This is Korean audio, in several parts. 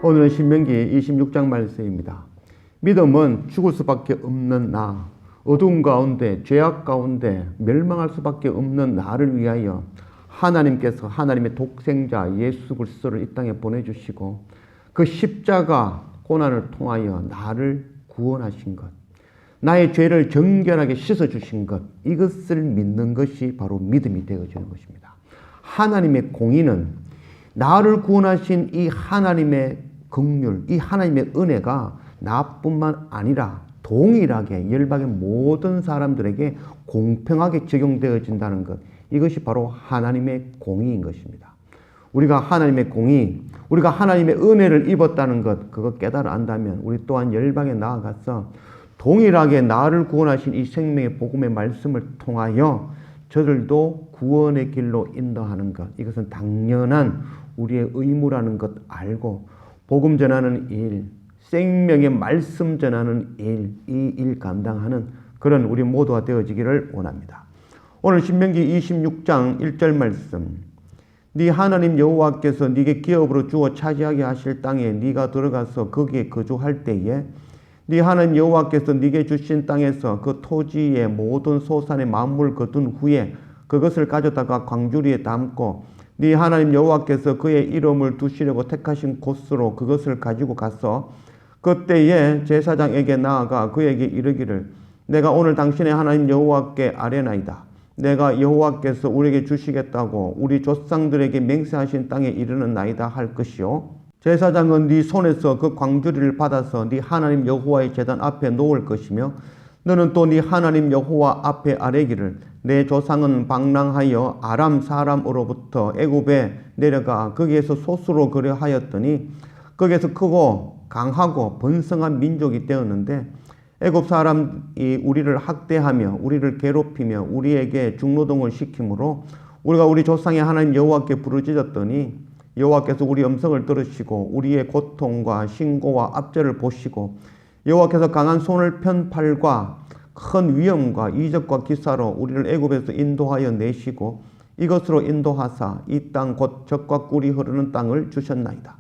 오늘은 신명기 26장 말씀입니다. 믿음은 죽을 수밖에 없는 나, 어두운 가운데, 죄악 가운데 멸망할 수밖에 없는 나를 위하여 하나님께서 하나님의 독생자 예수 그리스도를 이 땅에 보내주시고 그 십자가 고난을 통하여 나를 구원하신 것, 나의 죄를 정결하게 씻어주신 것, 이것을 믿는 것이 바로 믿음이 되어지는 것입니다. 하나님의 공의는 나를 구원하신 이 하나님의 긍휼, 이 하나님의 은혜가 나뿐만 아니라 동일하게 열방의 모든 사람들에게 공평하게 적용되어진다는 것, 이것이 바로 하나님의 공의인 것입니다. 우리가 하나님의 공의, 우리가 하나님의 은혜를 입었다는 것, 그거 깨달아 안다면 우리 또한 열방에 나아가서 동일하게 나를 구원하신 이 생명의 복음의 말씀을 통하여 저들도 구원의 길로 인도하는 것, 이것은 당연한 우리의 의무라는 것 알고 복음 전하는 일, 생명의 말씀 전하는 일, 이 일 감당하는 그런 우리 모두가 되어지기를 원합니다. 오늘 신명기 26장 1절 말씀, 네 하나님 여호와께서 네게 기업으로 주어 차지하게 하실 땅에 네가 들어가서 거기에 거주할 때에 네 하나님 여호와께서 네게 주신 땅에서 그 토지의 모든 소산의 만물 거둔 후에 그것을 가져다가 광주리에 담고 네 하나님 여호와께서 그의 이름을 두시려고 택하신 곳으로 그것을 가지고 가서 그때에 제사장에게 나아가 그에게 이르기를 내가 오늘 당신의 하나님 여호와께 아뢰나이다. 내가 여호와께서 우리에게 주시겠다고 우리 조상들에게 맹세하신 땅에 이르는 나이다 할 것이요. 제사장은 네 손에서 그 광주리를 받아서 네 하나님 여호와의 제단 앞에 놓을 것이며 너는 또 네 하나님 여호와 앞에 아뢰기를 내 조상은 방랑하여 아람 사람으로부터 애굽에 내려가 거기에서 소수로 거래하였더니 거기에서 크고 강하고 번성한 민족이 되었는데 애굽 사람이 우리를 학대하며 우리를 괴롭히며 우리에게 중노동을 시키므로 우리가 우리 조상의 하나님 여호와께 부르짖었더니 여호와께서 우리 음성을 들으시고 우리의 고통과 신고와 압제를 보시고 여호와께서 강한 손을 편 팔과 큰 위엄과 이적과 기사로 우리를 애굽에서 인도하여 내시고 이것으로 인도하사 이 땅 곧 젖과 꿀이 흐르는 땅을 주셨나이다.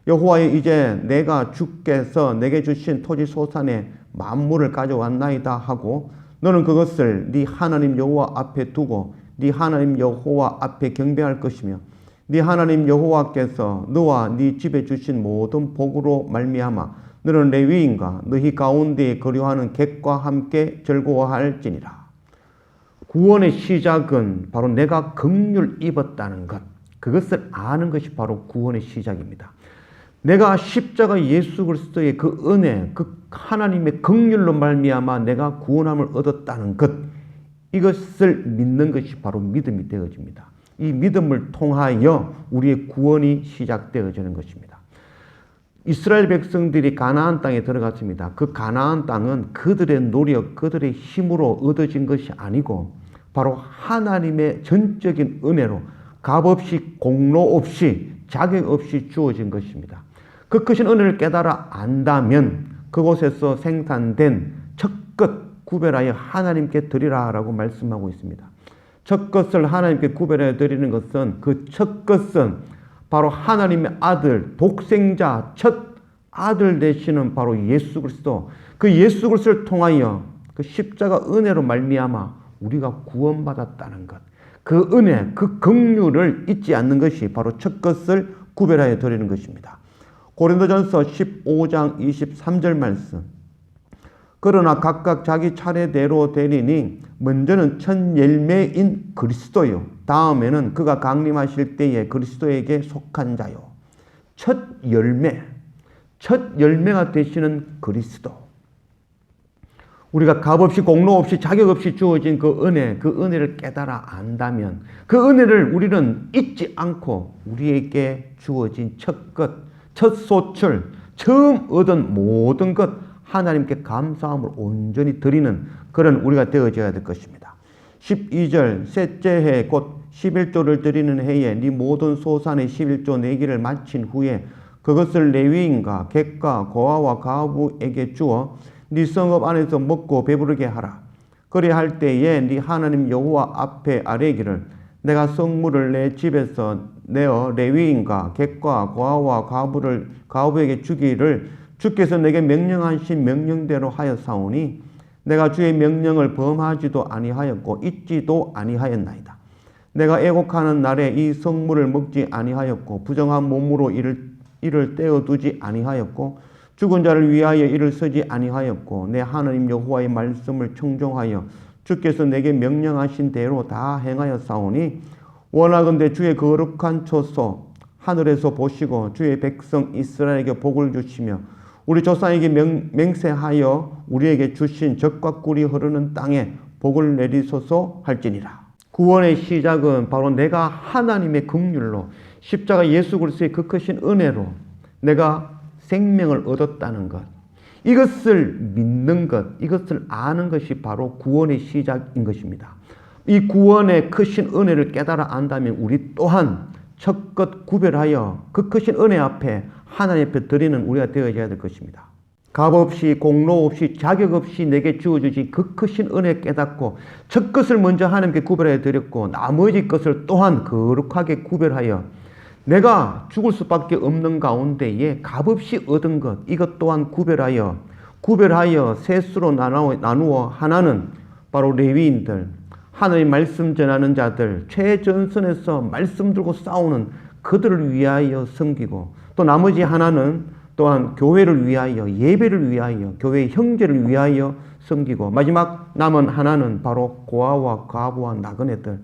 여호와여 이제 내가 주께서 내게 주신 토지 소산의 만물을 가져왔나이다 하고 너는 그것을 네 하나님 여호와 앞에 두고 네 하나님 여호와 앞에 경배할 것이며 네 하나님 여호와께서 너와 네 집에 주신 모든 복으로 말미암아 너는 레위인과 너희 가운데에 거류하는 객과 함께 즐거워할지니라. 구원의 시작은 바로 내가 긍휼 입었다는 것, 그것을 아는 것이 바로 구원의 시작입니다. 내가 십자가 예수 그리스도의 그 은혜, 그 하나님의 긍휼로 말미암아 내가 구원함을 얻었다는 것, 이것을 믿는 것이 바로 믿음이 되어집니다. 이 믿음을 통하여 우리의 구원이 시작되어지는 것입니다. 이스라엘 백성들이 가나안 땅에 들어갔습니다. 그 가나안 땅은 그들의 노력, 그들의 힘으로 얻어진 것이 아니고 바로 하나님의 전적인 은혜로 값없이 공로 없이 자격 없이 주어진 것입니다. 그 크신 은혜를 깨달아 안다면 그곳에서 생산된 첫것 구별하여 하나님께 드리라 라고 말씀하고 있습니다. 첫 것을 하나님께 구별하여 드리는 것은 그 첫 것은 바로 하나님의 아들, 독생자 첫 아들 되시는 바로 예수 그리스도, 그 예수 그리스도를 통하여 그 십자가 은혜로 말미암아 우리가 구원받았다는 것, 그 은혜, 그 긍휼을 잊지 않는 것이 바로 첫 것을 구별하여 드리는 것입니다. 고린도전서 15장 23절 말씀, 그러나 각각 자기 차례대로 되리니 먼저는 첫 열매인 그리스도요 다음에는 그가 강림하실 때에 그리스도에게 속한 자요. 첫 열매가 되시는 그리스도. 우리가 값없이 공로 없이 자격 없이 주어진 그 은혜를 깨달아 안다면 그 은혜를 우리는 잊지 않고 우리에게 주어진 첫 것, 첫 소출, 처음 얻은 모든 것 하나님께 감사함을 온전히 드리는 그런 우리가 되어져야 될 것입니다. 12절 셋째 해 곧 11조를 드리는 해에 네 모든 소산의 11조 내기를 마친 후에 그것을 레위인과 객과 고아와 가부에게 주어 네 성읍 안에서 먹고 배부르게 하라. 그리할 때에 네 하나님 여호와 앞에 아뢰기를 내가 성물을 내 집에서 내어 레위인과 객과 고아와 과부에게 주기를 주께서 내게 명령하신 명령대로 하였사오니 내가 주의 명령을 범하지도 아니하였고 잊지도 아니하였나이다. 내가 애곡하는 날에 이 성물을 먹지 아니하였고 부정한 몸으로 이를 떼어두지 아니하였고 죽은 자를 위하여 이를 쓰지 아니하였고 내 하나님 여호와의 말씀을 청종하여 주께서 내게 명령하신 대로 다 행하였사오니 원하건대 주의 거룩한 초소 하늘에서 보시고 주의 백성 이스라엘에게 복을 주시며 우리 조상에게 맹세하여 우리에게 주신 젖과 꿀이 흐르는 땅에 복을 내리소서 할지니라. 구원의 시작은 바로 내가 하나님의 긍휼로 십자가 예수 그리스도의 그 크신 은혜로 내가 생명을 얻었다는 것, 이것을 믿는 것, 이것을 아는 것이 바로 구원의 시작인 것입니다. 이 구원의 크신 은혜를 깨달아 안다면 우리 또한 첫것 구별하여 그 크신 은혜 앞에 하나님 앞에 드리는 우리가 되어져야 될 것입니다. 값 없이 공로 없이 자격 없이 내게 주어주신 그 크신 은혜 깨닫고 첫 것을 먼저 하나님께 구별해 드렸고 나머지 것을 또한 거룩하게 구별하여 내가 죽을 수밖에 없는 가운데에 값없이 얻은 것 이것 또한 구별하여 셋으로 나누어 하나는 바로 레위인들, 하나님 말씀 전하는 자들, 최전선에서 말씀 들고 싸우는 그들을 위하여 섬기고 또 나머지 하나는 또한 교회를 위하여 예배를 위하여 교회의 형제를 위하여 섬기고 마지막 남은 하나는 바로 고아와 과부와 나그네들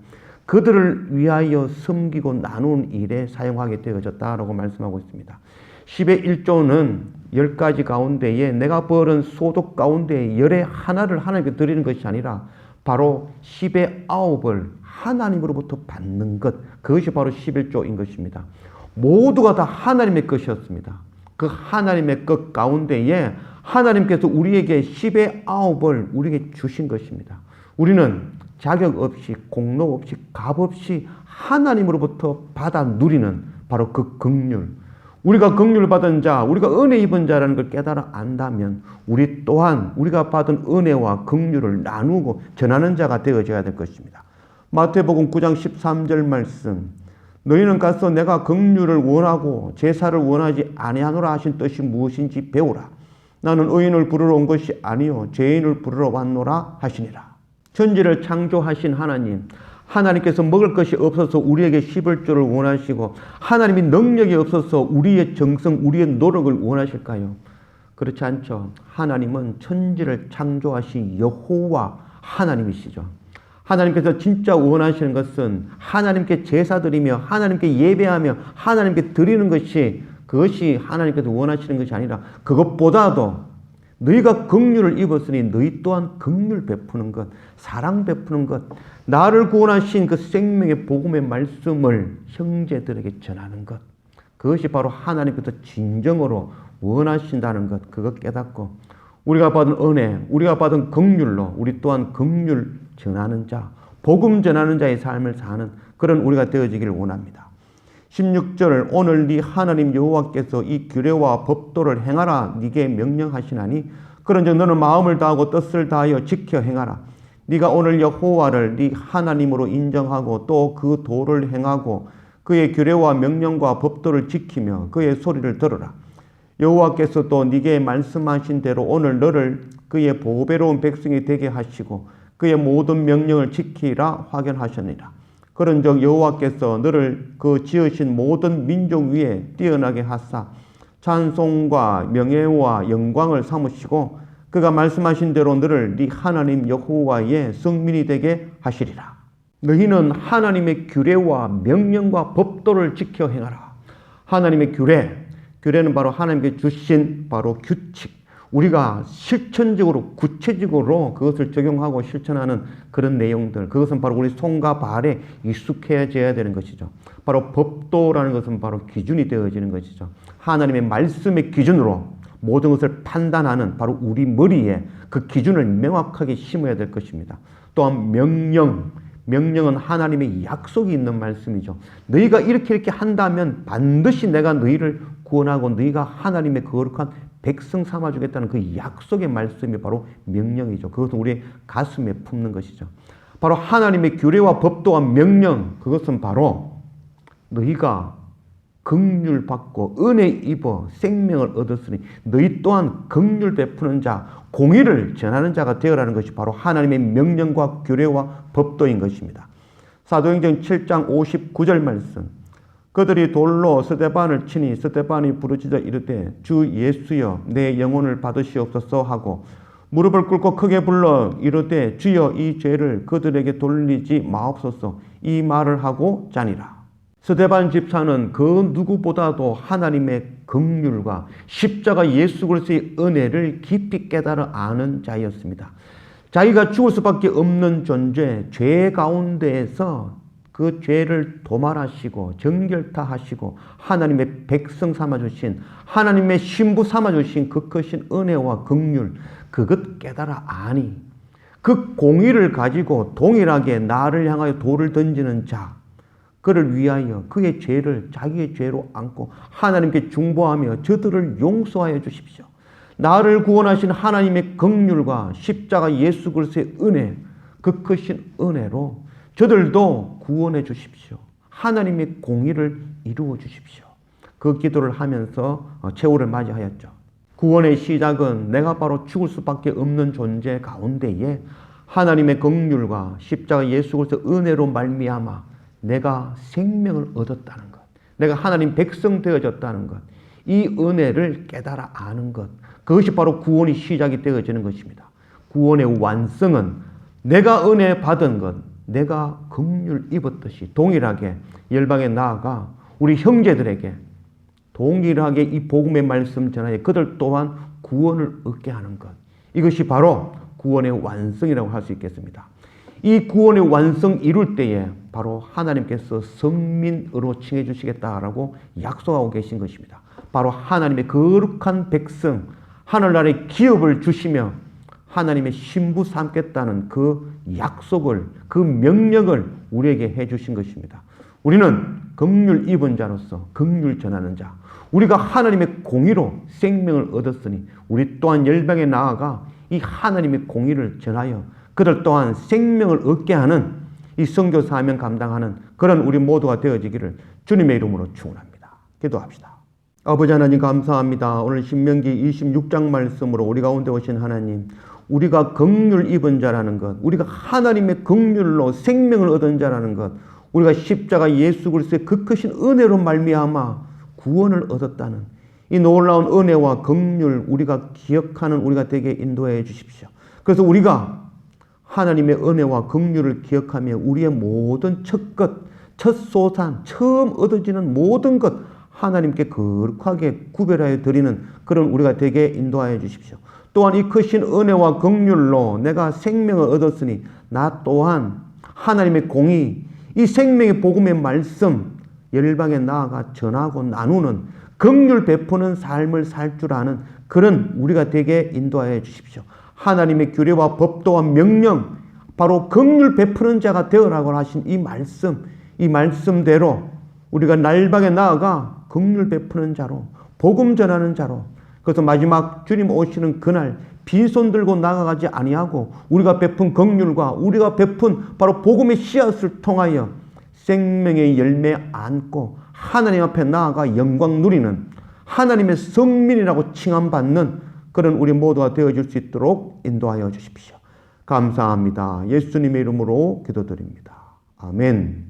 그들을 위하여 섬기고 나누는 일에 사용하게 되어졌다라고 말씀하고 있습니다. 10의 1조는 10가지 가운데에 내가 벌은 소득 가운데 열의 하나를 하나님께 드리는 것이 아니라 바로 10의 9을 하나님으로부터 받는 것 그것이 바로 11조인 것입니다. 모두가 다 하나님의 것이었습니다. 그 하나님의 것 가운데에 하나님께서 우리에게 10의 9을 우리에게 주신 것입니다. 우리는 자격 없이 공로 없이 값 없이 하나님으로부터 받아 누리는 바로 그 긍휼. 우리가 긍휼을 받은 자, 우리가 은혜 입은 자라는 걸 깨달아 안다면 우리 또한 우리가 받은 은혜와 긍휼을 나누고 전하는 자가 되어져야 될 것입니다. 마태복음 9장 13절 말씀. 너희는 가서 내가 긍휼을 원하고 제사를 원하지 아니하노라 하신 뜻이 무엇인지 배우라. 나는 의인을 부르러 온 것이 아니요 죄인을 부르러 왔노라 하시니라. 천지를 창조하신 하나님, 하나님께서 먹을 것이 없어서 우리에게 씹을 줄을 원하시고 하나님이 능력이 없어서 우리의 정성, 우리의 노력을 원하실까요? 그렇지 않죠. 하나님은 천지를 창조하신 여호와 하나님이시죠. 하나님께서 진짜 원하시는 것은 하나님께 제사 드리며 하나님께 예배하며 하나님께 드리는 것이 그것이 하나님께서 원하시는 것이 아니라 그것보다도 너희가 긍휼을 입었으니 너희 또한 긍휼 베푸는 것, 사랑 베푸는 것, 나를 구원하신 그 생명의 복음의 말씀을 형제들에게 전하는 것, 그것이 바로 하나님께서 진정으로 원하신다는 것, 그것 깨닫고 우리가 받은 은혜, 우리가 받은 긍휼로 우리 또한 긍휼 전하는 자, 복음 전하는 자의 삶을 사는 그런 우리가 되어지기를 원합니다. 16절 오늘 네 하나님 여호와께서 이 규례와 법도를 행하라 네게 명령하시나니 그런즉 너는 마음을 다하고 뜻을 다하여 지켜 행하라. 네가 오늘 여호와를 네 하나님으로 인정하고 또 그 도를 행하고 그의 규례와 명령과 법도를 지키며 그의 소리를 들으라. 여호와께서 또 네게 말씀하신 대로 오늘 너를 그의 보배로운 백성이 되게 하시고 그의 모든 명령을 지키라 확연하시니라. 그런즉 여호와께서 너를 그 지으신 모든 민족 위에 뛰어나게 하사 찬송과 명예와 영광을 삼으시고 그가 말씀하신 대로 너를 네 하나님 여호와의 성민이 되게 하시리라. 너희는 하나님의 규례와 명령과 법도를 지켜 행하라. 하나님의 규례는 바로 하나님께 주신 바로 규칙. 우리가 실천적으로 구체적으로 그것을 적용하고 실천하는 그런 내용들, 그것은 바로 우리 손과 발에 익숙해져야 되는 것이죠. 바로 법도라는 것은 바로 기준이 되어지는 것이죠. 하나님의 말씀의 기준으로 모든 것을 판단하는 바로 우리 머리에 그 기준을 명확하게 심어야 될 것입니다. 또한 명령은 하나님의 약속이 있는 말씀이죠. 너희가 이렇게 한다면 반드시 내가 너희를 구원하고 너희가 하나님의 거룩한 백성 삼아주겠다는 그 약속의 말씀이 바로 명령이죠. 그것은 우리의 가슴에 품는 것이죠. 바로 하나님의 규례와 법도와 명령, 그것은 바로 너희가 긍휼 받고 은혜 입어 생명을 얻었으니 너희 또한 긍휼 베푸는 자, 공의를 전하는 자가 되어라는 것이 바로 하나님의 명령과 규례와 법도인 것입니다. 사도행전 7장 59절 말씀. 그들이 돌로 스데반을 치니 스데반이 부르짖어 이르되 주 예수여 내 영혼을 받으시옵소서 하고 무릎을 꿇고 크게 불러 이르되 주여 이 죄를 그들에게 돌리지 마옵소서 이 말을 하고 자니라. 스데반 집사는 그 누구보다도 하나님의 긍휼과 십자가 예수 그리스도의 은혜를 깊이 깨달아 아는 자였습니다. 자기가 죽을 수밖에 없는 존재, 죄 가운데에서 그 죄를 도말하시고 정결타하시고 하나님의 백성 삼아주신, 하나님의 신부 삼아주신 그 크신 은혜와 긍휼, 그것 깨달아 아니 그 공의를 가지고 동일하게 나를 향하여 돌을 던지는 자, 그를 위하여 그의 죄를 자기의 죄로 안고 하나님께 중보하며 저들을 용서하여 주십시오. 나를 구원하신 하나님의 긍휼과 십자가 예수 그리스도의 은혜, 그 크신 은혜로 저들도 구원해 주십시오. 하나님의 공의를 이루어 주십시오. 그 기도를 하면서 최후를 맞이하였죠. 구원의 시작은 내가 바로 죽을 수밖에 없는 존재 가운데에 하나님의 긍휼과 십자가 예수 그리스도의 은혜로 말미암아 내가 생명을 얻었다는 것, 내가 하나님 백성 되어졌다는 것, 이 은혜를 깨달아 아는 것, 그것이 바로 구원이 시작이 되어지는 것입니다. 구원의 완성은 내가 은혜 받은 것, 내가 긍휼 입었듯이 동일하게 열방에 나아가 우리 형제들에게 동일하게 이 복음의 말씀 전하여 그들 또한 구원을 얻게 하는 것, 이것이 바로 구원의 완성이라고 할 수 있겠습니다. 이 구원의 완성 이룰 때에 바로 하나님께서 성민으로 칭해 주시겠다라고 약속하고 계신 것입니다. 바로 하나님의 거룩한 백성, 하늘나라의 기업을 주시며 하나님의 신부 삼겠다는 그 약속을, 그 명령을 우리에게 해 주신 것입니다. 우리는 긍휼 입은 자로서 긍휼 전하는 자, 우리가 하나님의 공의로 생명을 얻었으니 우리 또한 열방에 나아가 이 하나님의 공의를 전하여 그들 또한 생명을 얻게 하는 이 선교 사명 감당하는 그런 우리 모두가 되어지기를 주님의 이름으로 축원합니다. 기도합시다. 아버지 하나님 감사합니다. 오늘 신명기 26장 말씀으로 우리 가운데 오신 하나님, 우리가 긍휼 입은 자라는 것, 우리가 하나님의 긍휼로 생명을 얻은 자라는 것, 우리가 십자가 예수 그리스도의 그 크신 은혜로 말미암아 구원을 얻었다는 이 놀라운 은혜와 긍휼 우리가 기억하는 우리가 되게 인도해 주십시오. 그래서 우리가 하나님의 은혜와 긍휼을 기억하며 우리의 모든 첫 소산, 처음 얻어지는 모든 것 하나님께 거룩하게 구별하여 드리는 그런 우리가 되게 인도하여 주십시오. 또한 이 크신 은혜와 긍휼로 내가 생명을 얻었으니 나 또한 하나님의 공의, 이 생명의 복음의 말씀 열방에 나아가 전하고 나누는 긍휼 베푸는 삶을 살 줄 아는 그런 우리가 되게 인도하여 주십시오. 하나님의 규례와 법도와 명령, 바로 긍휼 베푸는 자가 되어라고 하신 이 말씀대로 우리가 날방에 나아가 긍휼 베푸는 자로, 복음 전하는 자로, 그래서 마지막 주님 오시는 그날 빈손 들고 나가지 아니하고 우리가 베푼 긍휼과 우리가 베푼 바로 복음의 씨앗을 통하여 생명의 열매 안고 하나님 앞에 나아가 영광 누리는 하나님의 성민이라고 칭함받는 그런 우리 모두가 되어줄 수 있도록 인도하여 주십시오. 감사합니다. 예수님의 이름으로 기도드립니다. 아멘.